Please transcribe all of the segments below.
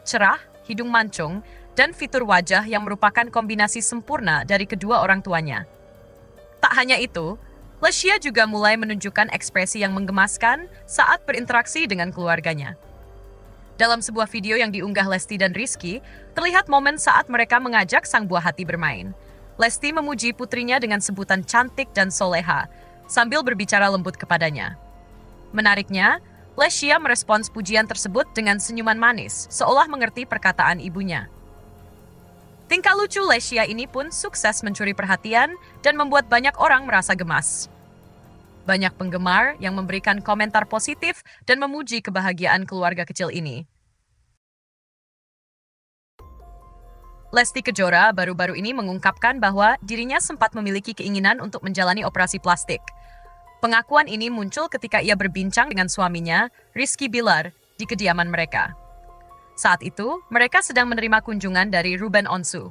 kulit cerah, hidung mancung, dan fitur wajah yang merupakan kombinasi sempurna dari kedua orang tuanya. Tak hanya itu, Lesya juga mulai menunjukkan ekspresi yang menggemaskan saat berinteraksi dengan keluarganya. Dalam sebuah video yang diunggah Lesti dan Rizky, terlihat momen saat mereka mengajak sang buah hati bermain. Lesti memuji putrinya dengan sebutan cantik dan soleha, sambil berbicara lembut kepadanya. Menariknya, Lesya merespons pujian tersebut dengan senyuman manis, seolah mengerti perkataan ibunya. Tingkah lucu Lesya ini pun sukses mencuri perhatian dan membuat banyak orang merasa gemas. Banyak penggemar yang memberikan komentar positif dan memuji kebahagiaan keluarga kecil ini. Lesti Kejora baru-baru ini mengungkapkan bahwa dirinya sempat memiliki keinginan untuk menjalani operasi plastik. Pengakuan ini muncul ketika ia berbincang dengan suaminya, Rizky Bilar, di kediaman mereka. Saat itu, mereka sedang menerima kunjungan dari Ruben Onsu.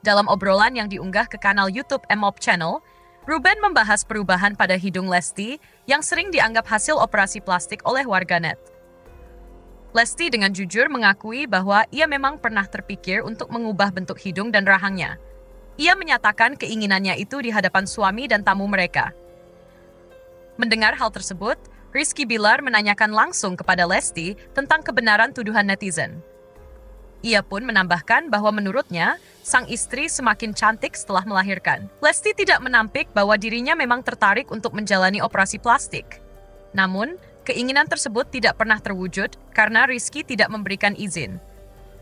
Dalam obrolan yang diunggah ke kanal YouTube MOP Channel, Ruben membahas perubahan pada hidung Lesti yang sering dianggap hasil operasi plastik oleh warganet. Lesti dengan jujur mengakui bahwa ia memang pernah terpikir untuk mengubah bentuk hidung dan rahangnya. Ia menyatakan keinginannya itu di hadapan suami dan tamu mereka. Mendengar hal tersebut, Rizky Bilar menanyakan langsung kepada Lesti tentang kebenaran tuduhan netizen. Ia pun menambahkan bahwa menurutnya, sang istri semakin cantik setelah melahirkan. Lesti tidak menampik bahwa dirinya memang tertarik untuk menjalani operasi plastik. Namun, keinginan tersebut tidak pernah terwujud karena Rizky tidak memberikan izin.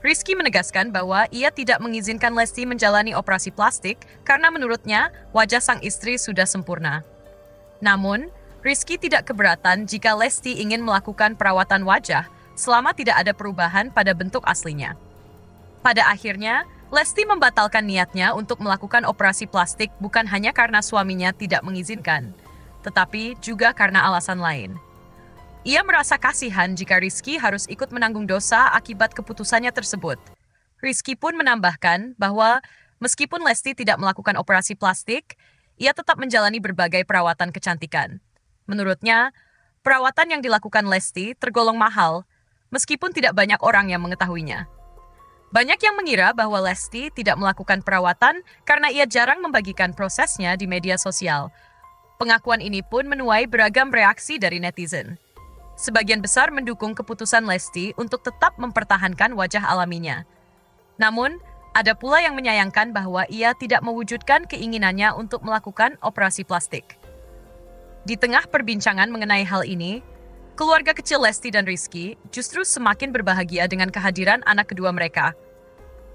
Rizky menegaskan bahwa ia tidak mengizinkan Lesti menjalani operasi plastik karena menurutnya wajah sang istri sudah sempurna. Namun, Rizky tidak keberatan jika Lesti ingin melakukan perawatan wajah selama tidak ada perubahan pada bentuk aslinya. Pada akhirnya, Lesti membatalkan niatnya untuk melakukan operasi plastik bukan hanya karena suaminya tidak mengizinkan, tetapi juga karena alasan lain. Ia merasa kasihan jika Rizky harus ikut menanggung dosa akibat keputusannya tersebut. Rizky pun menambahkan bahwa meskipun Lesti tidak melakukan operasi plastik, ia tetap menjalani berbagai perawatan kecantikan. Menurutnya, perawatan yang dilakukan Lesti tergolong mahal, meskipun tidak banyak orang yang mengetahuinya. Banyak yang mengira bahwa Lesti tidak melakukan perawatan karena ia jarang membagikan prosesnya di media sosial. Pengakuan ini pun menuai beragam reaksi dari netizen. Sebagian besar mendukung keputusan Lesti untuk tetap mempertahankan wajah alaminya. Namun, ada pula yang menyayangkan bahwa ia tidak mewujudkan keinginannya untuk melakukan operasi plastik. Di tengah perbincangan mengenai hal ini, keluarga kecil Lesti dan Rizky justru semakin berbahagia dengan kehadiran anak kedua mereka.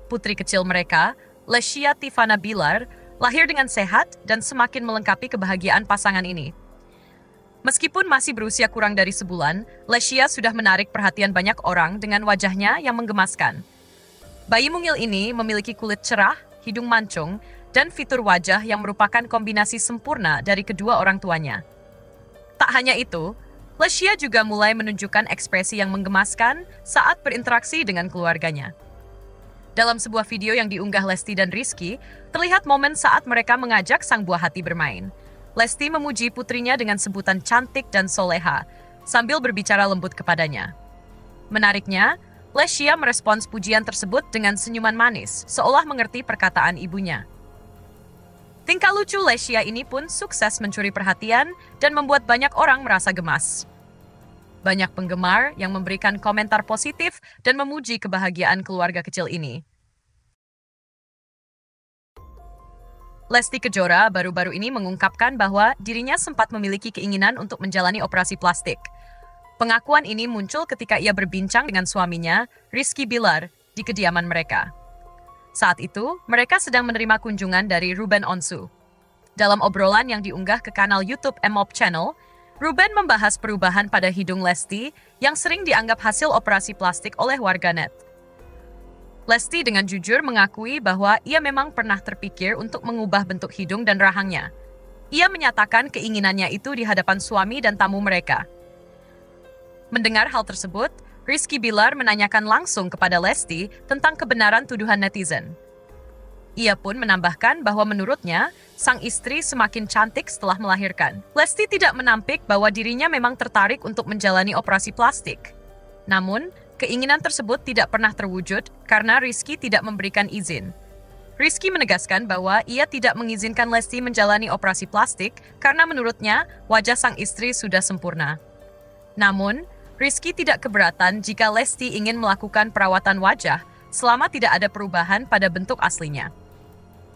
Putri kecil mereka, Lesya Tifana Bilar, lahir dengan sehat dan semakin melengkapi kebahagiaan pasangan ini. Meskipun masih berusia kurang dari sebulan, Lesya sudah menarik perhatian banyak orang dengan wajahnya yang menggemaskan. Bayi mungil ini memiliki kulit cerah, hidung mancung, dan fitur wajah yang merupakan kombinasi sempurna dari kedua orang tuanya. Tak hanya itu, Lesya juga mulai menunjukkan ekspresi yang menggemaskan saat berinteraksi dengan keluarganya. Dalam sebuah video yang diunggah Lesti dan Rizky, terlihat momen saat mereka mengajak sang buah hati bermain. Lesti memuji putrinya dengan sebutan cantik dan soleha, sambil berbicara lembut kepadanya. Menariknya, Lesya merespons pujian tersebut dengan senyuman manis, seolah mengerti perkataan ibunya. Tingkah lucu Lesya ini pun sukses mencuri perhatian dan membuat banyak orang merasa gemas. Banyak penggemar yang memberikan komentar positif dan memuji kebahagiaan keluarga kecil ini. Lesti Kejora baru-baru ini mengungkapkan bahwa dirinya sempat memiliki keinginan untuk menjalani operasi plastik. Pengakuan ini muncul ketika ia berbincang dengan suaminya, Rizky Bilar, di kediaman mereka. Saat itu, mereka sedang menerima kunjungan dari Ruben Onsu. Dalam obrolan yang diunggah ke kanal YouTube MOP Channel, Ruben membahas perubahan pada hidung Lesti yang sering dianggap hasil operasi plastik oleh warganet. Lesti dengan jujur mengakui bahwa ia memang pernah terpikir untuk mengubah bentuk hidung dan rahangnya. Ia menyatakan keinginannya itu di hadapan suami dan tamu mereka. Mendengar hal tersebut, Rizky Bilar menanyakan langsung kepada Lesti tentang kebenaran tuduhan netizen. Ia pun menambahkan bahwa menurutnya, sang istri semakin cantik setelah melahirkan. Lesti tidak menampik bahwa dirinya memang tertarik untuk menjalani operasi plastik. Namun, keinginan tersebut tidak pernah terwujud karena Rizky tidak memberikan izin. Rizky menegaskan bahwa ia tidak mengizinkan Lesti menjalani operasi plastik karena menurutnya wajah sang istri sudah sempurna. Namun, Rizky tidak keberatan jika Lesti ingin melakukan perawatan wajah selama tidak ada perubahan pada bentuk aslinya.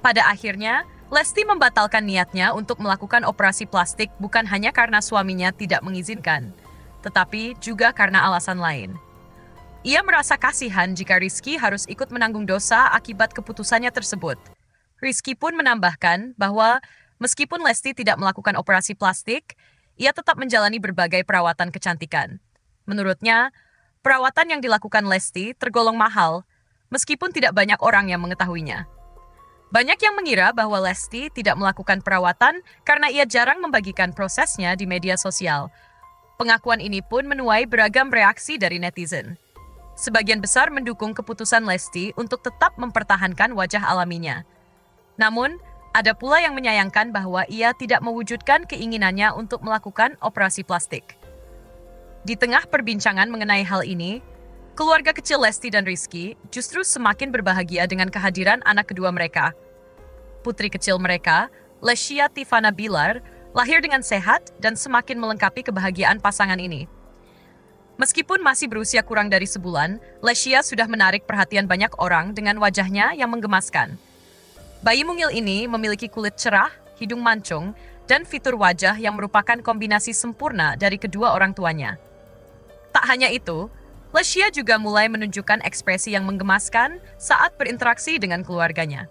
Pada akhirnya, Lesti membatalkan niatnya untuk melakukan operasi plastik bukan hanya karena suaminya tidak mengizinkan, tetapi juga karena alasan lain. Ia merasa kasihan jika Rizky harus ikut menanggung dosa akibat keputusannya tersebut. Rizky pun menambahkan bahwa meskipun Lesti tidak melakukan operasi plastik, ia tetap menjalani berbagai perawatan kecantikan. Menurutnya, perawatan yang dilakukan Lesti tergolong mahal, meskipun tidak banyak orang yang mengetahuinya. Banyak yang mengira bahwa Lesti tidak melakukan perawatan karena ia jarang membagikan prosesnya di media sosial. Pengakuan ini pun menuai beragam reaksi dari netizen. Sebagian besar mendukung keputusan Lesti untuk tetap mempertahankan wajah alaminya. Namun, ada pula yang menyayangkan bahwa ia tidak mewujudkan keinginannya untuk melakukan operasi plastik. Di tengah perbincangan mengenai hal ini, keluarga kecil Lesti dan Rizky justru semakin berbahagia dengan kehadiran anak kedua mereka. Putri kecil mereka, Lesya Tivana Bilar, lahir dengan sehat dan semakin melengkapi kebahagiaan pasangan ini. Meskipun masih berusia kurang dari sebulan, Lesya sudah menarik perhatian banyak orang dengan wajahnya yang menggemaskan. Bayi mungil ini memiliki kulit cerah, hidung mancung, dan fitur wajah yang merupakan kombinasi sempurna dari kedua orang tuanya. Tak hanya itu, Lesya juga mulai menunjukkan ekspresi yang menggemaskan saat berinteraksi dengan keluarganya.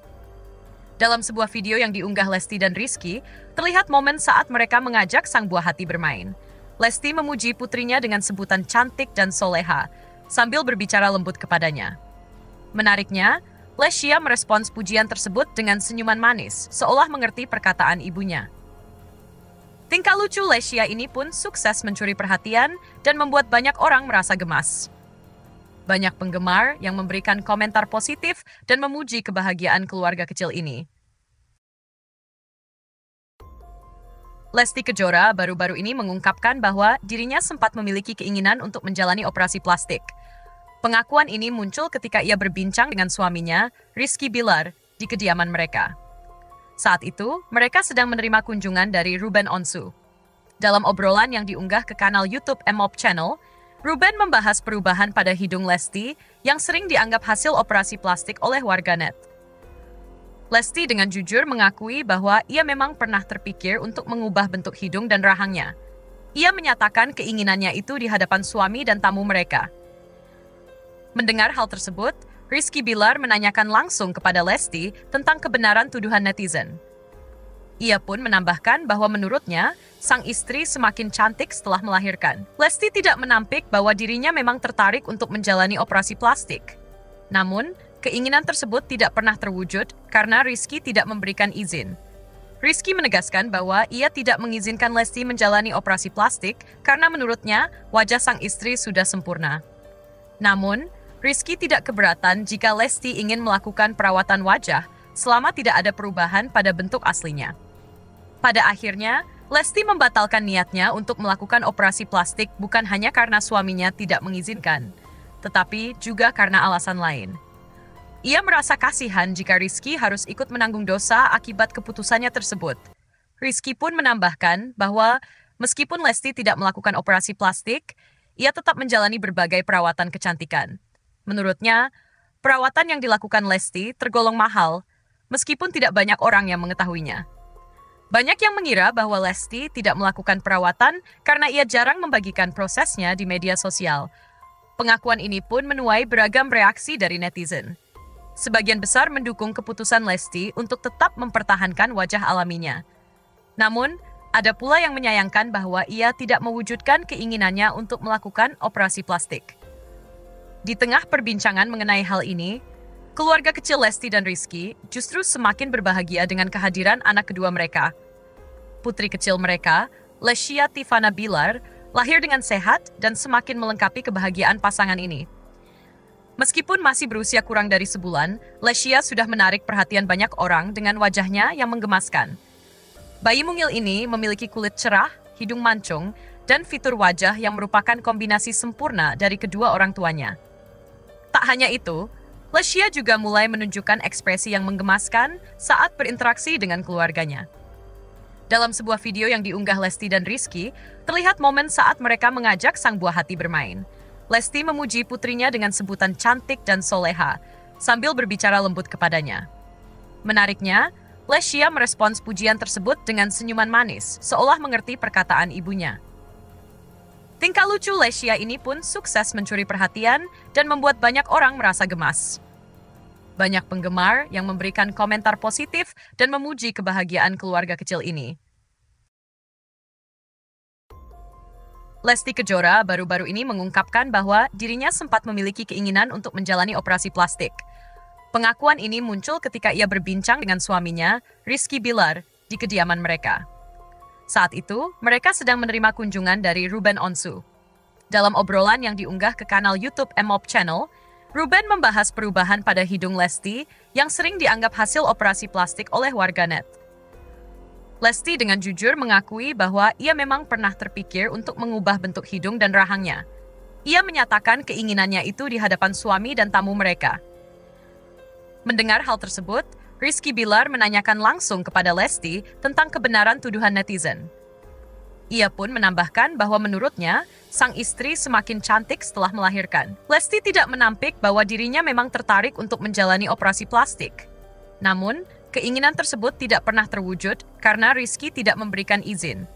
Dalam sebuah video yang diunggah Lesti dan Rizky, terlihat momen saat mereka mengajak sang buah hati bermain. Lesti memuji putrinya dengan sebutan cantik dan soleha, sambil berbicara lembut kepadanya. Menariknya, Lesya merespons pujian tersebut dengan senyuman manis, seolah mengerti perkataan ibunya. Tingkah lucu Lesya ini pun sukses mencuri perhatian dan membuat banyak orang merasa gemas. Banyak penggemar yang memberikan komentar positif dan memuji kebahagiaan keluarga kecil ini. Lesti Kejora baru-baru ini mengungkapkan bahwa dirinya sempat memiliki keinginan untuk menjalani operasi plastik. Pengakuan ini muncul ketika ia berbincang dengan suaminya, Rizky Bilar, di kediaman mereka. Saat itu, mereka sedang menerima kunjungan dari Ruben Onsu. Dalam obrolan yang diunggah ke kanal YouTube MOP Channel, Ruben membahas perubahan pada hidung Lesti yang sering dianggap hasil operasi plastik oleh warganet. Lesti dengan jujur mengakui bahwa ia memang pernah terpikir untuk mengubah bentuk hidung dan rahangnya. Ia menyatakan keinginannya itu di hadapan suami dan tamu mereka. Mendengar hal tersebut, Rizky Bilar menanyakan langsung kepada Lesti tentang kebenaran tuduhan netizen. Ia pun menambahkan bahwa menurutnya, sang istri semakin cantik setelah melahirkan. Lesti tidak menampik bahwa dirinya memang tertarik untuk menjalani operasi plastik. Namun, keinginan tersebut tidak pernah terwujud karena Rizky tidak memberikan izin. Rizky menegaskan bahwa ia tidak mengizinkan Lesti menjalani operasi plastik karena menurutnya wajah sang istri sudah sempurna. Namun, Rizky tidak keberatan jika Lesti ingin melakukan perawatan wajah selama tidak ada perubahan pada bentuk aslinya. Pada akhirnya, Lesti membatalkan niatnya untuk melakukan operasi plastik bukan hanya karena suaminya tidak mengizinkan, tetapi juga karena alasan lain. Ia merasa kasihan jika Rizky harus ikut menanggung dosa akibat keputusannya tersebut. Rizky pun menambahkan bahwa meskipun Lesti tidak melakukan operasi plastik, ia tetap menjalani berbagai perawatan kecantikan. Menurutnya, perawatan yang dilakukan Lesti tergolong mahal, meskipun tidak banyak orang yang mengetahuinya. Banyak yang mengira bahwa Lesti tidak melakukan perawatan karena ia jarang membagikan prosesnya di media sosial. Pengakuan ini pun menuai beragam reaksi dari netizen. Sebagian besar mendukung keputusan Lesti untuk tetap mempertahankan wajah alaminya. Namun, ada pula yang menyayangkan bahwa ia tidak mewujudkan keinginannya untuk melakukan operasi plastik. Di tengah perbincangan mengenai hal ini, keluarga kecil Lesti dan Rizky justru semakin berbahagia dengan kehadiran anak kedua mereka. Putri kecil mereka, Lesya Tivana Bilar, lahir dengan sehat dan semakin melengkapi kebahagiaan pasangan ini. Meskipun masih berusia kurang dari sebulan, Lesya sudah menarik perhatian banyak orang dengan wajahnya yang menggemaskan. Bayi mungil ini memiliki kulit cerah, hidung mancung, dan fitur wajah yang merupakan kombinasi sempurna dari kedua orang tuanya. Tak hanya itu, Lesya juga mulai menunjukkan ekspresi yang menggemaskan saat berinteraksi dengan keluarganya. Dalam sebuah video yang diunggah Lesti dan Rizky, terlihat momen saat mereka mengajak sang buah hati bermain. Lesti memuji putrinya dengan sebutan cantik dan soleha, sambil berbicara lembut kepadanya. Menariknya, Lesya merespons pujian tersebut dengan senyuman manis, seolah mengerti perkataan ibunya. Tingkah lucu Lesya ini pun sukses mencuri perhatian dan membuat banyak orang merasa gemas. Banyak penggemar yang memberikan komentar positif dan memuji kebahagiaan keluarga kecil ini. Lesti Kejora baru-baru ini mengungkapkan bahwa dirinya sempat memiliki keinginan untuk menjalani operasi plastik. Pengakuan ini muncul ketika ia berbincang dengan suaminya, Rizky Bilar, di kediaman mereka. Saat itu, mereka sedang menerima kunjungan dari Ruben Onsu. Dalam obrolan yang diunggah ke kanal YouTube MOP Channel, Ruben membahas perubahan pada hidung Lesti yang sering dianggap hasil operasi plastik oleh warganet. Lesti dengan jujur mengakui bahwa ia memang pernah terpikir untuk mengubah bentuk hidung dan rahangnya. Ia menyatakan keinginannya itu di hadapan suami dan tamu mereka. Mendengar hal tersebut, Rizky Bilar menanyakan langsung kepada Lesti tentang kebenaran tuduhan netizen. Ia pun menambahkan bahwa menurutnya, sang istri semakin cantik setelah melahirkan. Lesti tidak menampik bahwa dirinya memang tertarik untuk menjalani operasi plastik. Namun, keinginan tersebut tidak pernah terwujud karena Rizky tidak memberikan izin.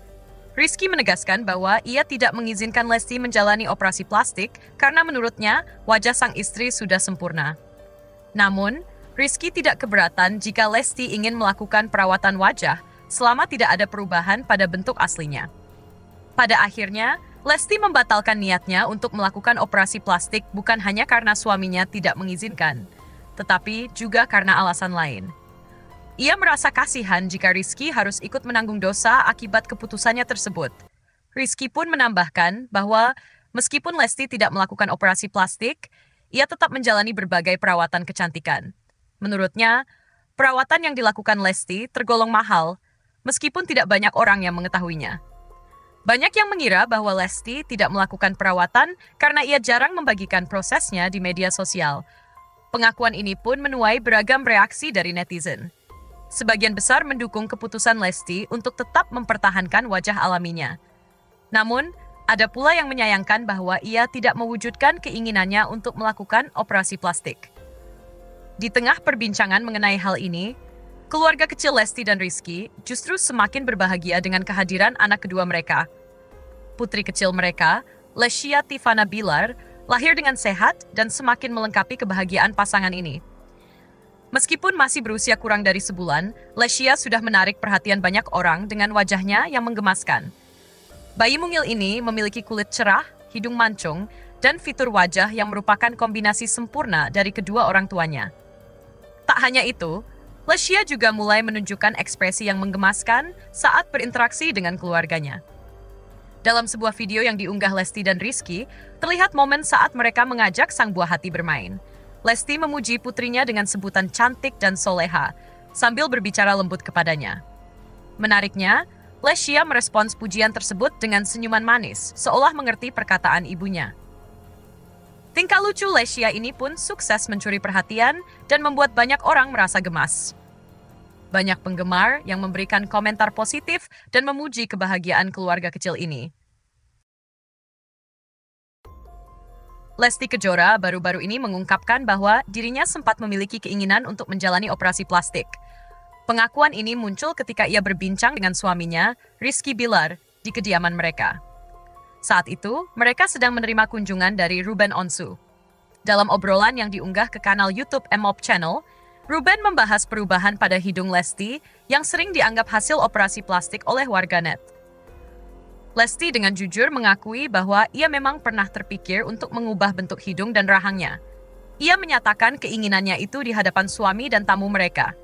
Rizky menegaskan bahwa ia tidak mengizinkan Lesti menjalani operasi plastik karena menurutnya wajah sang istri sudah sempurna. Namun, Rizky tidak keberatan jika Lesti ingin melakukan perawatan wajah selama tidak ada perubahan pada bentuk aslinya. Pada akhirnya, Lesti membatalkan niatnya untuk melakukan operasi plastik bukan hanya karena suaminya tidak mengizinkan, tetapi juga karena alasan lain. Ia merasa kasihan jika Rizky harus ikut menanggung dosa akibat keputusannya tersebut. Rizky pun menambahkan bahwa meskipun Lesti tidak melakukan operasi plastik, ia tetap menjalani berbagai perawatan kecantikan. Menurutnya, perawatan yang dilakukan Lesti tergolong mahal, meskipun tidak banyak orang yang mengetahuinya. Banyak yang mengira bahwa Lesti tidak melakukan perawatan karena ia jarang membagikan prosesnya di media sosial. Pengakuan ini pun menuai beragam reaksi dari netizen. Sebagian besar mendukung keputusan Lesti untuk tetap mempertahankan wajah alaminya. Namun, ada pula yang menyayangkan bahwa ia tidak mewujudkan keinginannya untuk melakukan operasi plastik. Di tengah perbincangan mengenai hal ini, keluarga kecil Lesti dan Rizky justru semakin berbahagia dengan kehadiran anak kedua mereka. Putri kecil mereka, Lesya Tivana Bilar, lahir dengan sehat dan semakin melengkapi kebahagiaan pasangan ini. Meskipun masih berusia kurang dari sebulan, Lesya sudah menarik perhatian banyak orang dengan wajahnya yang menggemaskan. Bayi mungil ini memiliki kulit cerah, hidung mancung, dan fitur wajah yang merupakan kombinasi sempurna dari kedua orang tuanya. Tak hanya itu, Lesya juga mulai menunjukkan ekspresi yang menggemaskan saat berinteraksi dengan keluarganya. Dalam sebuah video yang diunggah Lesti dan Rizky, terlihat momen saat mereka mengajak sang buah hati bermain. Lesti memuji putrinya dengan sebutan cantik dan soleha, sambil berbicara lembut kepadanya. Menariknya, Lesya merespons pujian tersebut dengan senyuman manis, seolah mengerti perkataan ibunya. Tingkah lucu Lesya ini pun sukses mencuri perhatian dan membuat banyak orang merasa gemas. Banyak penggemar yang memberikan komentar positif dan memuji kebahagiaan keluarga kecil ini. Lesti Kejora baru-baru ini mengungkapkan bahwa dirinya sempat memiliki keinginan untuk menjalani operasi plastik. Pengakuan ini muncul ketika ia berbincang dengan suaminya, Rizky Bilar, di kediaman mereka. Saat itu, mereka sedang menerima kunjungan dari Ruben Onsu. Dalam obrolan yang diunggah ke kanal YouTube MOP Channel, Ruben membahas perubahan pada hidung Lesti yang sering dianggap hasil operasi plastik oleh warganet. Lesti dengan jujur mengakui bahwa ia memang pernah terpikir untuk mengubah bentuk hidung dan rahangnya. Ia menyatakan keinginannya itu di hadapan suami dan tamu mereka.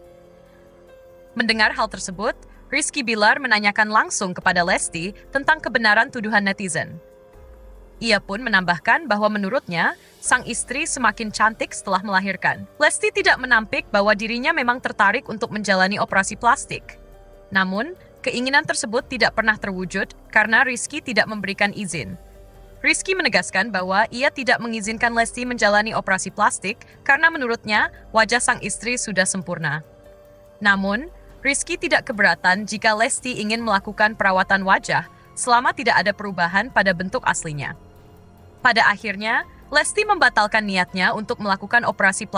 Mendengar hal tersebut, Rizky Bilar menanyakan langsung kepada Lesti tentang kebenaran tuduhan netizen. Ia pun menambahkan bahwa menurutnya, sang istri semakin cantik setelah melahirkan. Lesti tidak menampik bahwa dirinya memang tertarik untuk menjalani operasi plastik. Namun, Keinginan tersebut tidak pernah terwujud karena Rizky tidak memberikan izin. Rizky menegaskan bahwa ia tidak mengizinkan Lesti menjalani operasi plastik karena menurutnya wajah sang istri sudah sempurna. Namun, Rizky tidak keberatan jika Lesti ingin melakukan perawatan wajah selama tidak ada perubahan pada bentuk aslinya. Pada akhirnya, Lesti membatalkan niatnya untuk melakukan operasi plastik